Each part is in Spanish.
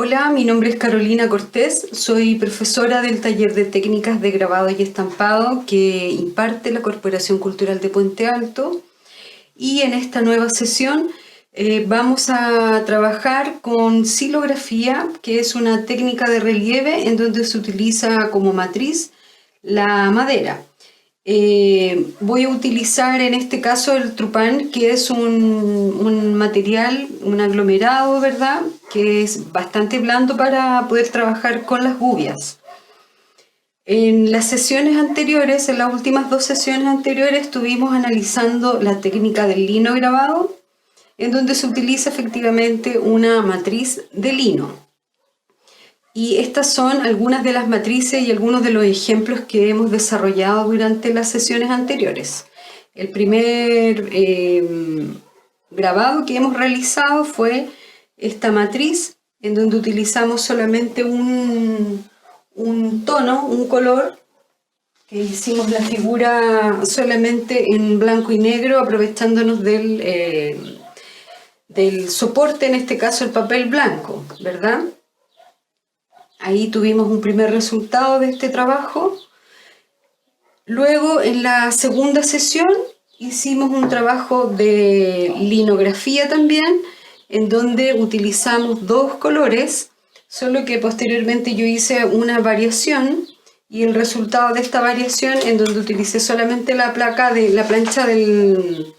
Hola, mi nombre es Carolina Cortés, soy profesora del taller de técnicas de grabado y estampado que imparte la Corporación Cultural de Puente Alto, y en esta nueva sesión vamos a trabajar con silografía, que es una técnica de relieve en donde se utiliza como matriz la madera. Voy a utilizar en este caso el trupán, que es un material, un aglomerado, ¿verdad?, que es bastante blando para poder trabajar con las gubias. En las sesiones anteriores, en las últimas 2 sesiones anteriores, estuvimos analizando la técnica del lino grabado, en donde se utiliza efectivamente una matriz de lino. Y estas son algunas de las matrices y algunos de los ejemplos que hemos desarrollado durante las sesiones anteriores. El primer grabado que hemos realizado fue esta matriz, en donde utilizamos solamente un tono, un color, que hicimos la figura solamente en blanco y negro, aprovechándonos del soporte, en este caso el papel blanco, ¿verdad? Ahí tuvimos un primer resultado de este trabajo. Luego, en la segunda sesión, hicimos un trabajo de linografía también, en donde utilizamos 2 colores, solo que posteriormente yo hice una variación, y el resultado de esta variación, en donde utilicé solamente la plancha de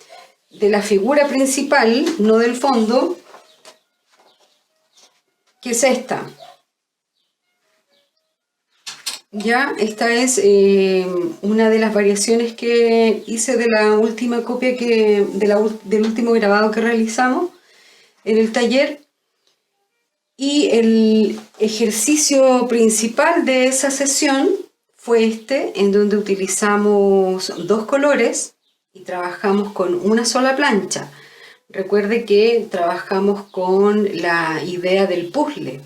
la figura principal, no del fondo, que es esta. Ya, esta es una de las variaciones que hice de la última copia del último grabado que realizamos en el taller. Y el ejercicio principal de esa sesión fue este, en donde utilizamos 2 colores y trabajamos con una sola plancha. Recuerde que trabajamos con la idea del puzzle,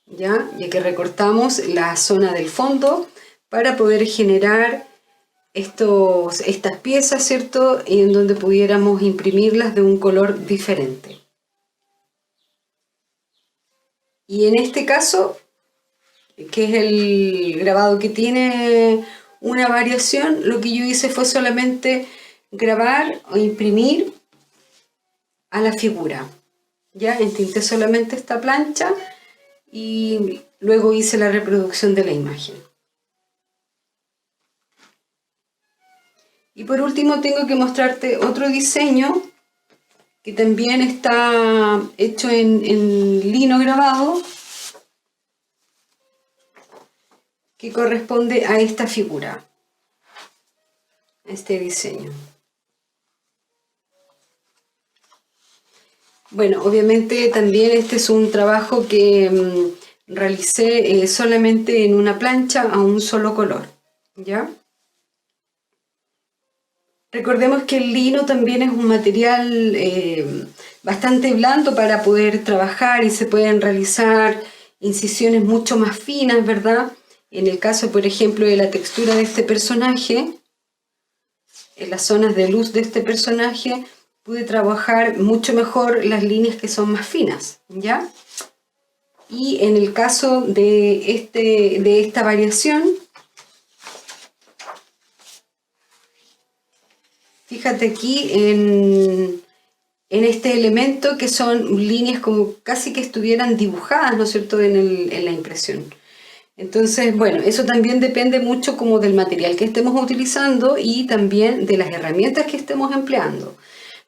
ya que recortamos la zona del fondo para poder generar estas piezas, ¿cierto?, en donde pudiéramos imprimirlas de un color diferente. Y en este caso, que es el grabado que tiene una variación, lo que yo hice fue solamente grabar o imprimir a la figura. Ya entinté solamente esta plancha y luego hice la reproducción de la imagen. Y por último tengo que mostrarte otro diseño que también está hecho en lino grabado, que corresponde a esta figura, a este diseño. Bueno, obviamente también este es un trabajo que realicé solamente en una plancha a un solo color, ¿ya? Recordemos que el lino también es un material bastante blando para poder trabajar, y se pueden realizar incisiones mucho más finas, ¿verdad? En el caso, por ejemplo, de la textura de este personaje, en las zonas de luz de este personaje, pude trabajar mucho mejor las líneas que son más finas, ¿ya? Y en el caso de esta variación, fíjate aquí en este elemento, que son líneas como casi que estuvieran dibujadas, ¿no es cierto?, en la impresión. Entonces, bueno, eso también depende mucho como del material que estemos utilizando y también de las herramientas que estemos empleando.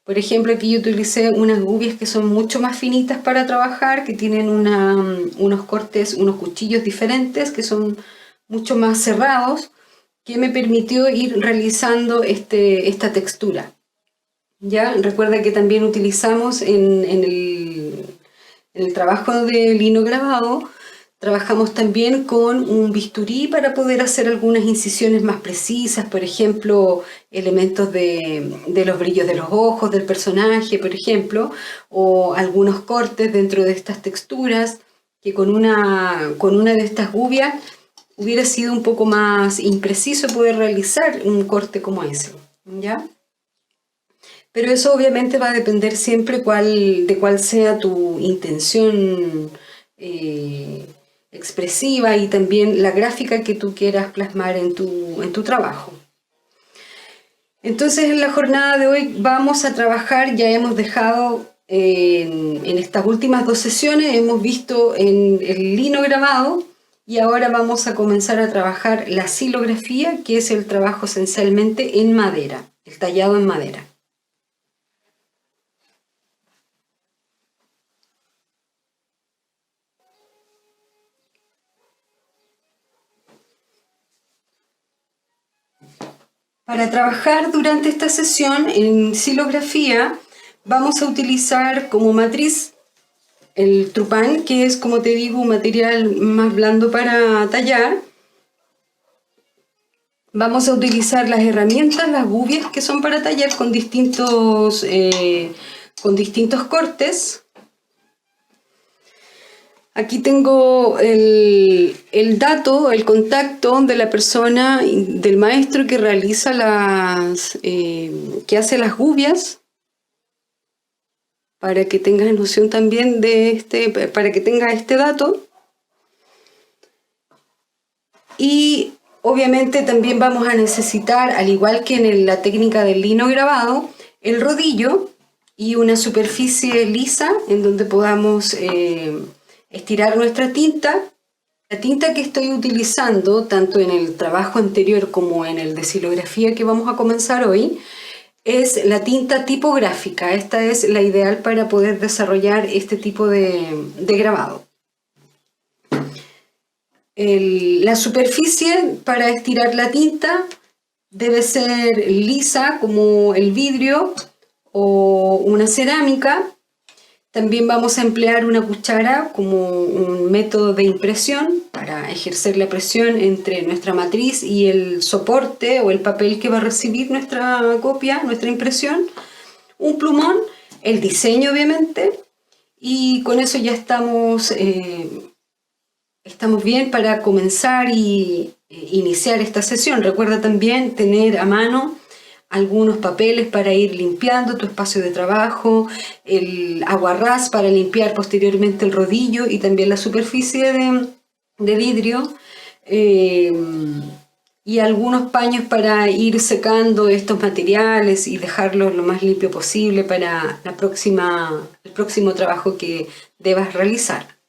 Por ejemplo, aquí yo utilicé unas gubias que son mucho más finitas para trabajar, que tienen unos cortes, unos cuchillos diferentes, que son mucho más cerrados, que me permitió ir realizando esta textura. ¿Ya? Recuerda que también utilizamos en el trabajo de lino grabado, trabajamos también con un bisturí para poder hacer algunas incisiones más precisas, por ejemplo, elementos de los brillos de los ojos del personaje, por ejemplo, o algunos cortes dentro de estas texturas, que con una de estas gubias hubiera sido un poco más impreciso poder realizar un corte como ese, ¿ya? Pero eso obviamente va a depender siempre de cuál sea tu intención expresiva y también la gráfica que tú quieras plasmar en tu trabajo. Entonces en la jornada de hoy vamos a trabajar, ya hemos dejado en estas últimas 2 sesiones, hemos visto en el lino grabado y ahora vamos a comenzar a trabajar la silografía, que es el trabajo esencialmente en madera, el tallado en madera. Para trabajar durante esta sesión en silografía vamos a utilizar como matriz el trupán, que es, como te digo, un material más blando para tallar. Vamos a utilizar las herramientas, las gubias, que son para tallar con distintos cortes. Aquí tengo el dato, el contacto de la persona, del maestro que realiza que hace las gubias, para que tengas noción también para que tengas este dato. Y obviamente también vamos a necesitar, al igual que en la técnica del lino grabado, el rodillo y una superficie lisa en donde podamos estirar nuestra tinta. La tinta que estoy utilizando, tanto en el trabajo anterior como en el de silografía que vamos a comenzar hoy, es la tinta tipográfica. Esta es la ideal para poder desarrollar este tipo de grabado. La superficie para estirar la tinta debe ser lisa, como el vidrio o una cerámica. También vamos a emplear una cuchara como un método de impresión para ejercer la presión entre nuestra matriz y el soporte o el papel que va a recibir nuestra copia, nuestra impresión. Un plumón, el diseño obviamente, y con eso ya estamos bien para comenzar y iniciar esta sesión. Recuerda también tener a mano algunos papeles para ir limpiando tu espacio de trabajo, el aguarrás para limpiar posteriormente el rodillo y también la superficie de vidrio, y algunos paños para ir secando estos materiales y dejarlos lo más limpio posible para el próximo trabajo que debas realizar.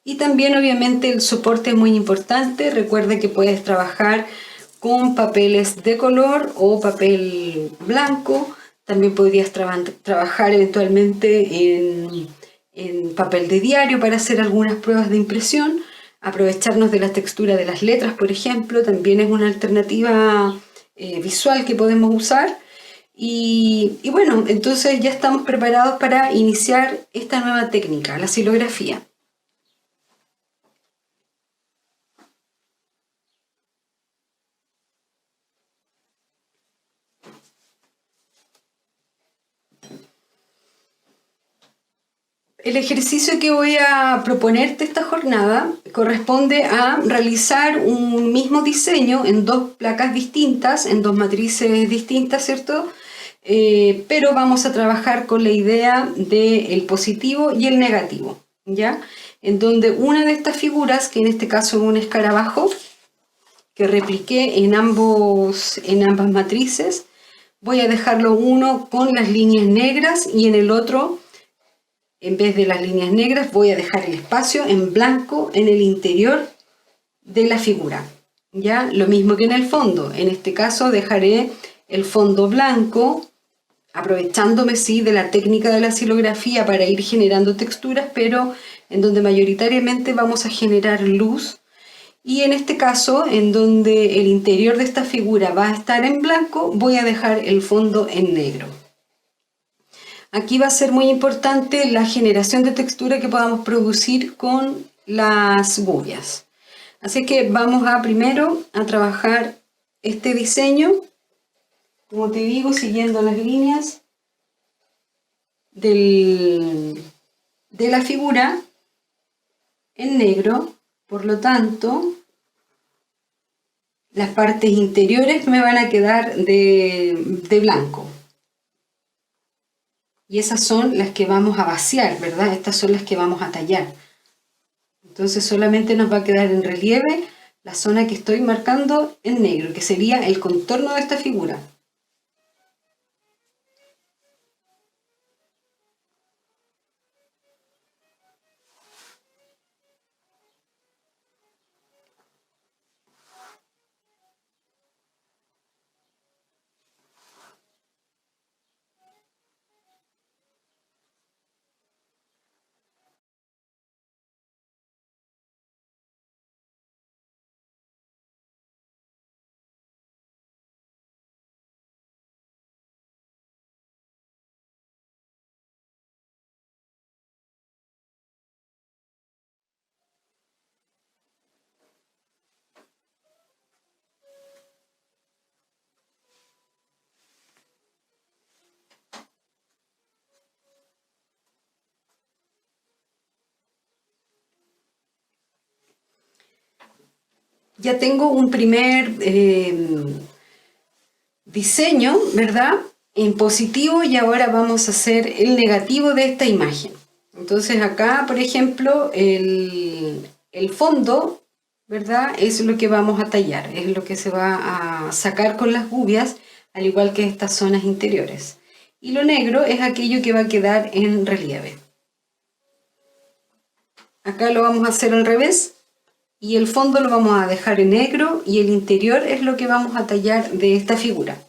Y también obviamente el soporte es muy importante. Recuerda que puedes trabajar con papeles de color o papel blanco. También podrías trabajar eventualmente en papel de diario para hacer algunas pruebas de impresión. Aprovecharnos de la textura de las letras, por ejemplo, también es una alternativa visual que podemos usar. Y bueno, entonces ya estamos preparados para iniciar esta nueva técnica, la silografía. El ejercicio que voy a proponerte esta jornada corresponde a realizar un mismo diseño en 2 placas distintas, en 2 matrices distintas, ¿cierto? Pero vamos a trabajar con la idea del positivo y el negativo, ¿ya? En donde una de estas figuras, que en este caso es un escarabajo, que repliqué en ambas matrices, voy a dejarlo uno con las líneas negras y en el otro, en vez de las líneas negras, voy a dejar el espacio en blanco en el interior de la figura. ¿Ya? Lo mismo que en el fondo. En este caso dejaré el fondo blanco, aprovechándome sí de la técnica de la silografía para ir generando texturas, pero en donde mayoritariamente vamos a generar luz. Y en este caso, en donde el interior de esta figura va a estar en blanco, voy a dejar el fondo en negro. Aquí va a ser muy importante la generación de textura que podamos producir con las gubias. Así que vamos primero a trabajar este diseño, como te digo, siguiendo las líneas de la figura en negro. Por lo tanto, las partes interiores me van a quedar de blanco. y esas son las que vamos a vaciar, ¿verdad? Estas son las que vamos a tallar. Entonces solamente nos va a quedar en relieve la zona que estoy marcando en negro, que sería el contorno de esta figura. Ya tengo un primer diseño, ¿verdad? En positivo, y ahora vamos a hacer el negativo de esta imagen. Entonces acá, por ejemplo, el fondo, ¿verdad? Es lo que vamos a tallar, es lo que se va a sacar con las gubias, al igual que estas zonas interiores. Y lo negro es aquello que va a quedar en relieve. Acá lo vamos a hacer al revés. Y el fondo lo vamos a dejar en negro y el interior es lo que vamos a tallar de esta figura.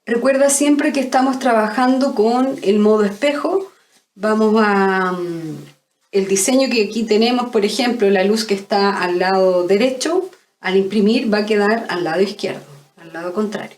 Recuerda siempre que estamos trabajando con el modo espejo. Vamos a... el diseño que aquí tenemos, por ejemplo, la luz que está al lado derecho, al imprimir va a quedar al lado izquierdo, al lado contrario.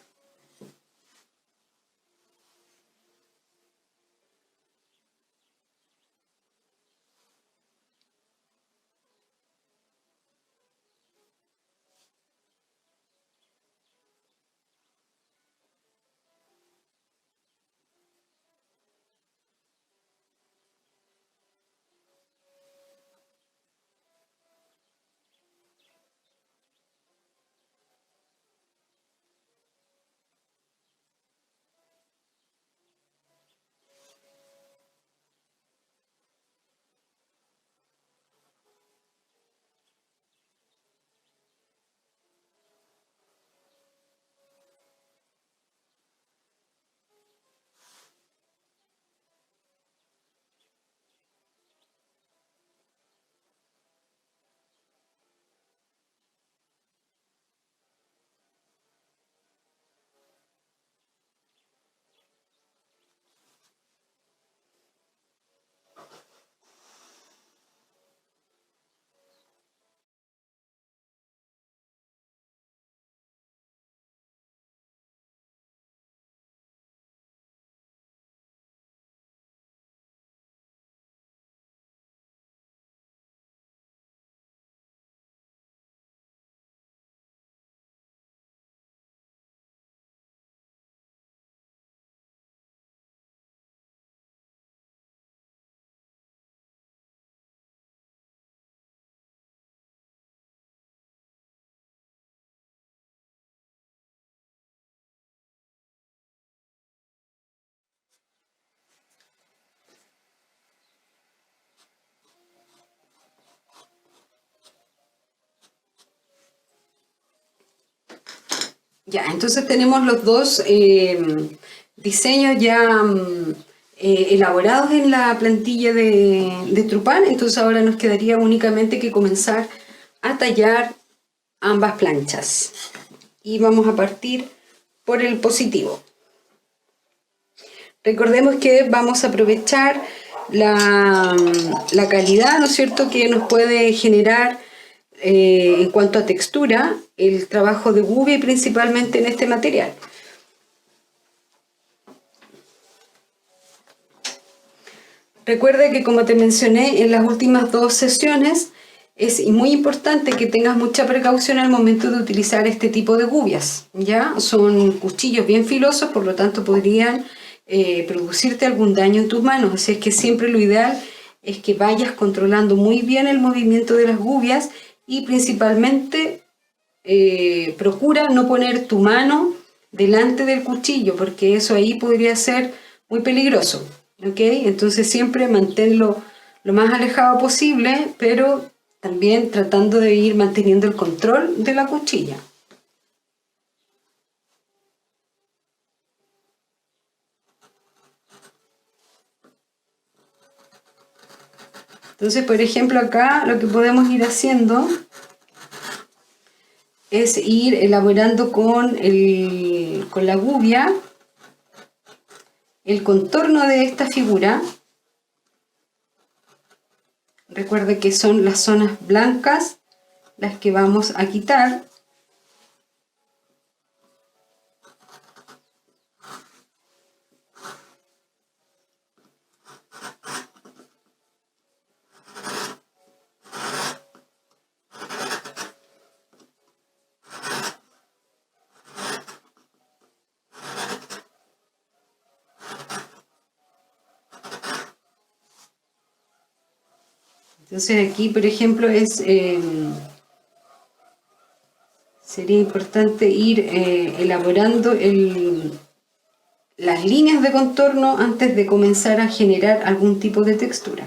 Ya, entonces tenemos los dos diseños ya elaborados en la plantilla de Trupan. Entonces ahora nos quedaría únicamente que comenzar a tallar ambas planchas. Y vamos a partir por el positivo. Recordemos que vamos a aprovechar la calidad, ¿no es cierto?, que nos puede generar en cuanto a textura el trabajo de gubia, principalmente en este material. Recuerda que, como te mencioné en las últimas dos sesiones, es muy importante que tengas mucha precaución al momento de utilizar este tipo de gubias, ¿ya? Son cuchillos bien filosos, por lo tanto podrían producirte algún daño en tus manos, así es que siempre lo ideal es que vayas controlando muy bien el movimiento de las gubias y principalmente procura no poner tu mano delante del cuchillo, porque eso ahí podría ser muy peligroso, ¿ok? Entonces siempre manténlo lo más alejado posible, pero también tratando de ir manteniendo el control de la cuchilla. Entonces, por ejemplo, acá lo que podemos ir haciendo es ir elaborando con la gubia el contorno de esta figura. Recuerda que son las zonas blancas las que vamos a quitar. Entonces aquí, por ejemplo, sería importante ir elaborando las líneas de contorno antes de comenzar a generar algún tipo de textura.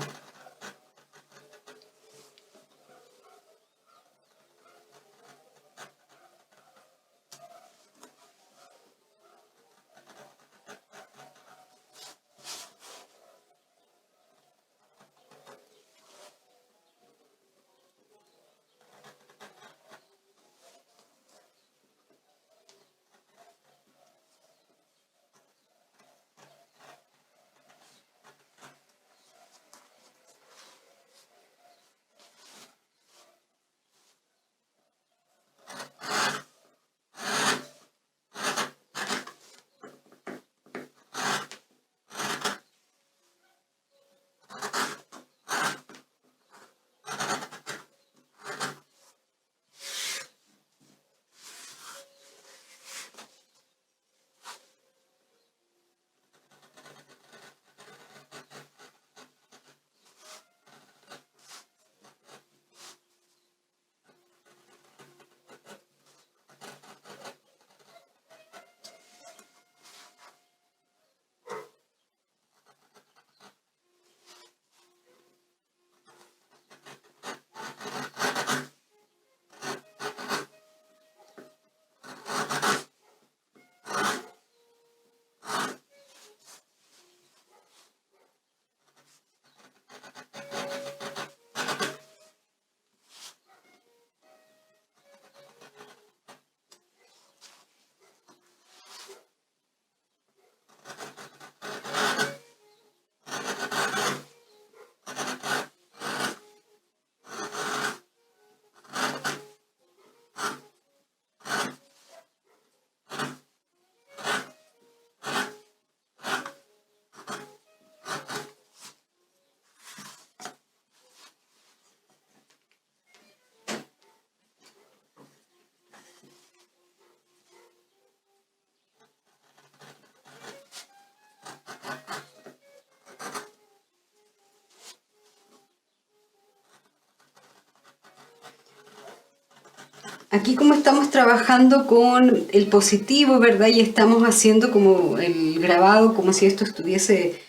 Aquí como estamos trabajando con el positivo, ¿verdad? Y estamos haciendo como el grabado, como si esto estuviese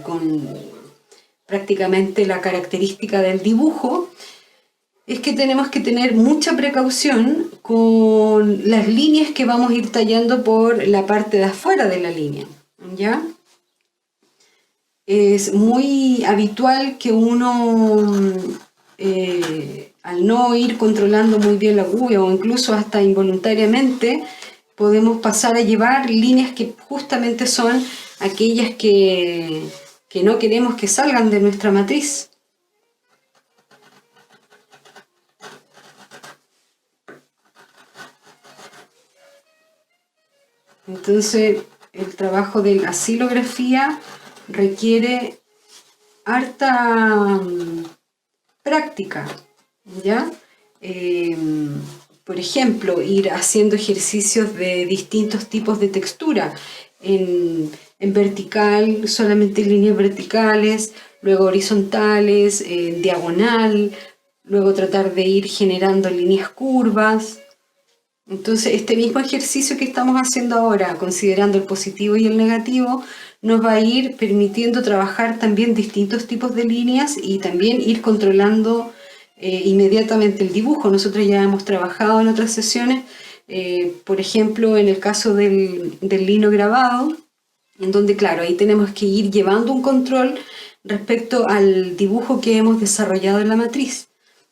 con prácticamente la característica del dibujo, es que tenemos que tener mucha precaución con las líneas que vamos a ir tallando por la parte de afuera de la línea, ¿ya? Es muy habitual que uno, al no ir controlando muy bien la gubia o incluso hasta involuntariamente, podemos pasar a llevar líneas que justamente son aquellas que no queremos que salgan de nuestra matriz. Entonces, el trabajo de la silografía requiere harta práctica, ¿ya? Por ejemplo, ir haciendo ejercicios de distintos tipos de textura, en vertical, solamente líneas verticales, luego horizontales, en diagonal, luego tratar de ir generando líneas curvas, Entonces, este mismo ejercicio que estamos haciendo ahora, considerando el positivo y el negativo, nos va a ir permitiendo trabajar también distintos tipos de líneas y también ir controlando inmediatamente el dibujo. Nosotros ya hemos trabajado en otras sesiones, por ejemplo, en el caso del lino grabado, en donde, claro, ahí tenemos que ir llevando un control respecto al dibujo que hemos desarrollado en la matriz.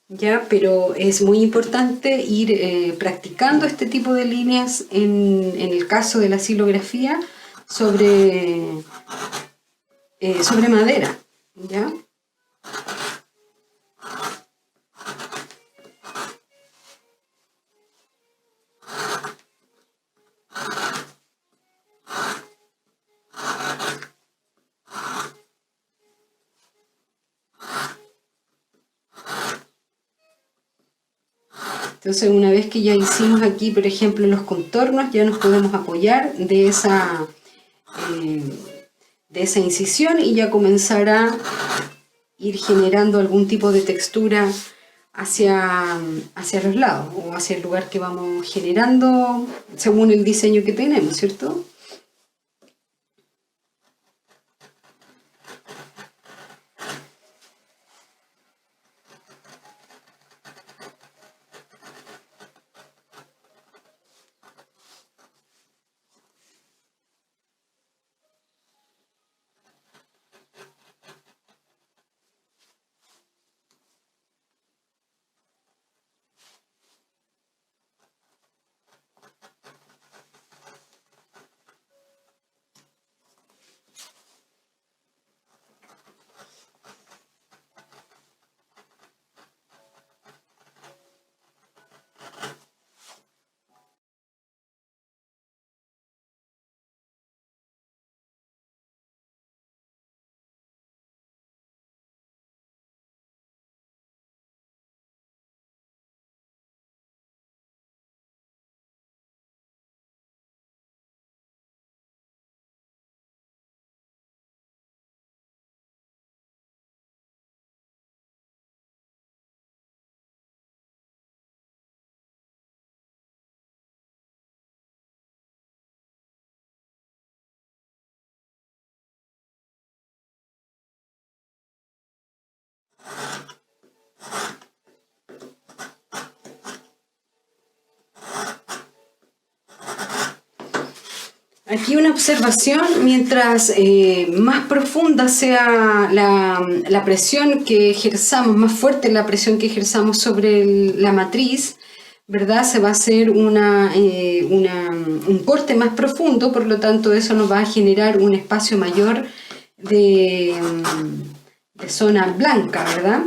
¿Ya? Pero es muy importante ir practicando este tipo de líneas en el caso de la silografía sobre, sobre madera. ¿Ya? Entonces, una vez que ya hicimos aquí, por ejemplo, los contornos, ya nos podemos apoyar eh, de esa incisión y ya comenzar a ir generando algún tipo de textura hacia los lados o hacia el lugar que vamos generando según el diseño que tenemos, ¿cierto? Aquí una observación, mientras más profunda sea la presión que ejerzamos, más fuerte la presión que ejerzamos sobre la matriz, ¿verdad? Se va a hacer un corte más profundo, por lo tanto eso nos va a generar un espacio mayor de zona blanca, ¿verdad?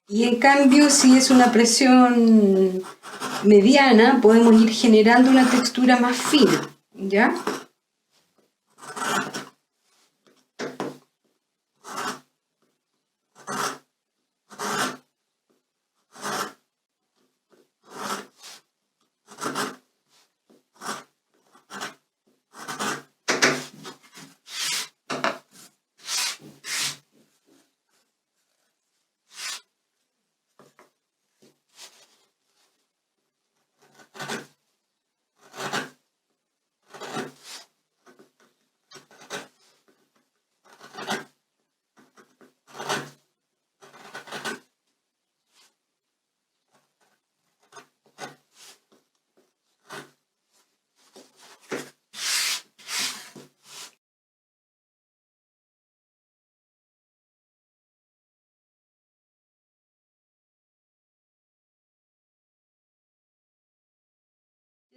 Y en cambio, si es una presión mediana, podemos ir generando una textura más fina, ¿ya?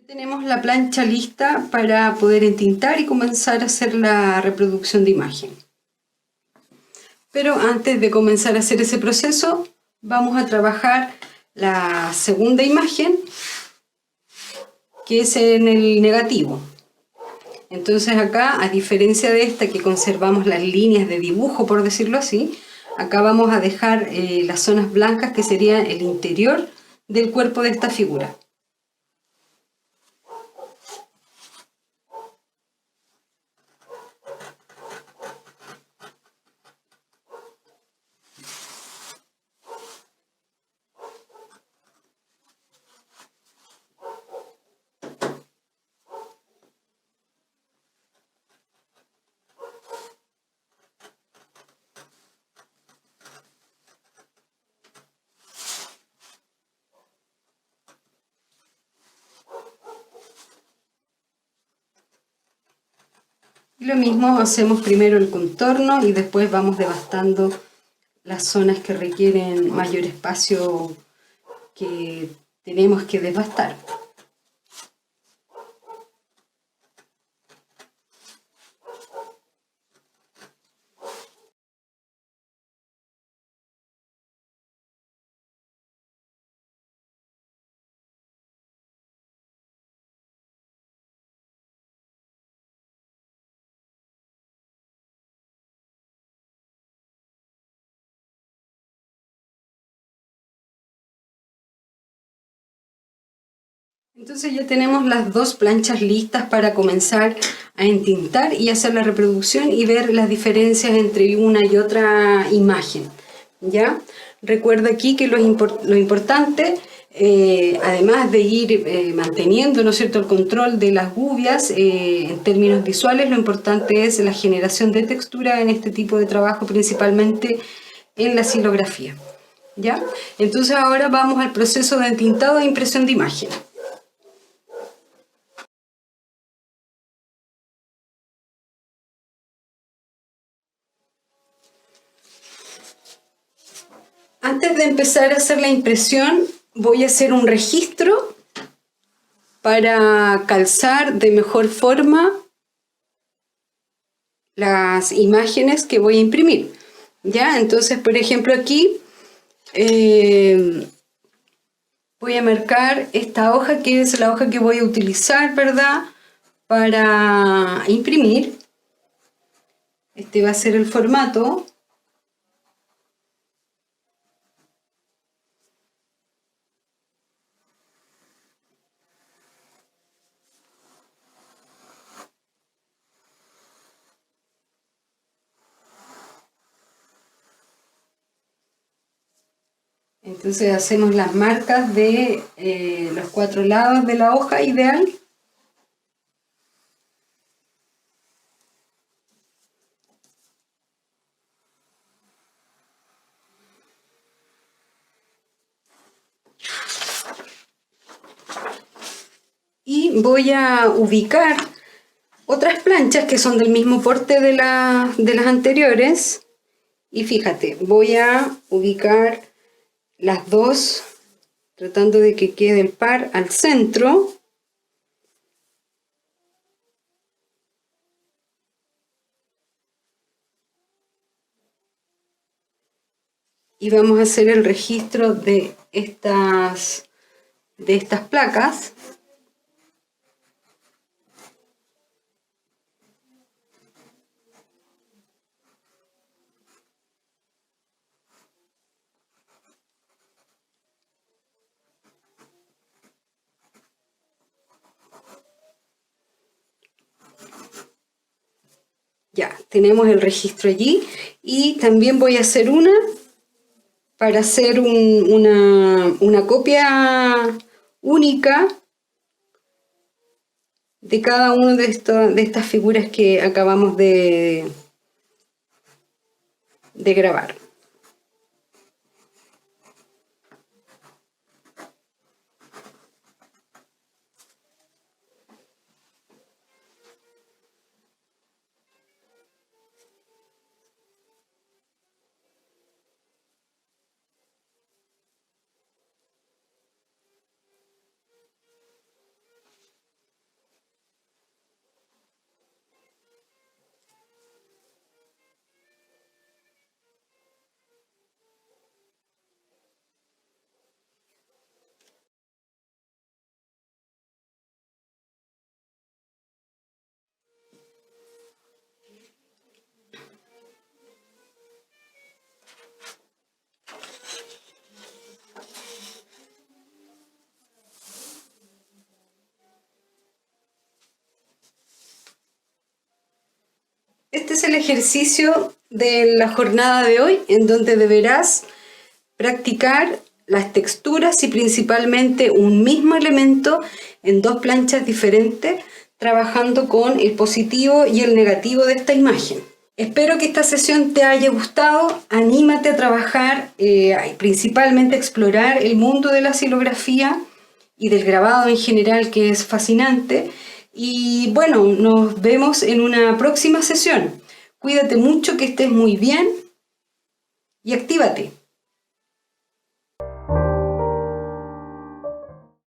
Tenemos la plancha lista para poder entintar y comenzar a hacer la reproducción de imagen. Pero antes de comenzar a hacer ese proceso, vamos a trabajar la segunda imagen, que es en el negativo. Entonces acá, a diferencia de esta que conservamos las líneas de dibujo, por decirlo así, acá vamos a dejar las zonas blancas que serían el interior del cuerpo de esta figura. Y lo mismo, hacemos primero el contorno y después vamos devastando las zonas que requieren mayor espacio que tenemos que devastar. Entonces ya tenemos las dos planchas listas para comenzar a entintar y hacer la reproducción y ver las diferencias entre una y otra imagen, ¿ya? Recuerda aquí que lo importante, además de ir manteniendo, ¿no es cierto?, el control de las gubias en términos visuales, lo importante es la generación de textura en este tipo de trabajo, principalmente en la silografía, ¿ya? Entonces ahora vamos al proceso de entintado e impresión de imagen. Antes de empezar a hacer la impresión, voy a hacer un registro para calzar de mejor forma las imágenes que voy a imprimir. ¿Ya? Entonces, por ejemplo, aquí voy a marcar esta hoja, que es la hoja que voy a utilizar, ¿verdad?, para imprimir. Este va a ser el formato. Entonces hacemos las marcas de los 4 lados de la hoja ideal. Y voy a ubicar otras planchas que son del mismo porte de las anteriores. Y fíjate, voy a ubicar las dos, tratando de que quede el par al centro. Y vamos a hacer el registro de estas placas. Ya, tenemos el registro allí y también voy a hacer una para hacer una copia única de cada una de estas figuras que acabamos de grabar. Este es el ejercicio de la jornada de hoy, en donde deberás practicar las texturas y principalmente un mismo elemento en dos planchas diferentes, trabajando con el positivo y el negativo de esta imagen. Espero que esta sesión te haya gustado. Anímate a trabajar, principalmente a explorar el mundo de la silografía y del grabado en general, que es fascinante. Y bueno, nos vemos en una próxima sesión. Cuídate mucho, que estés muy bien y actívate.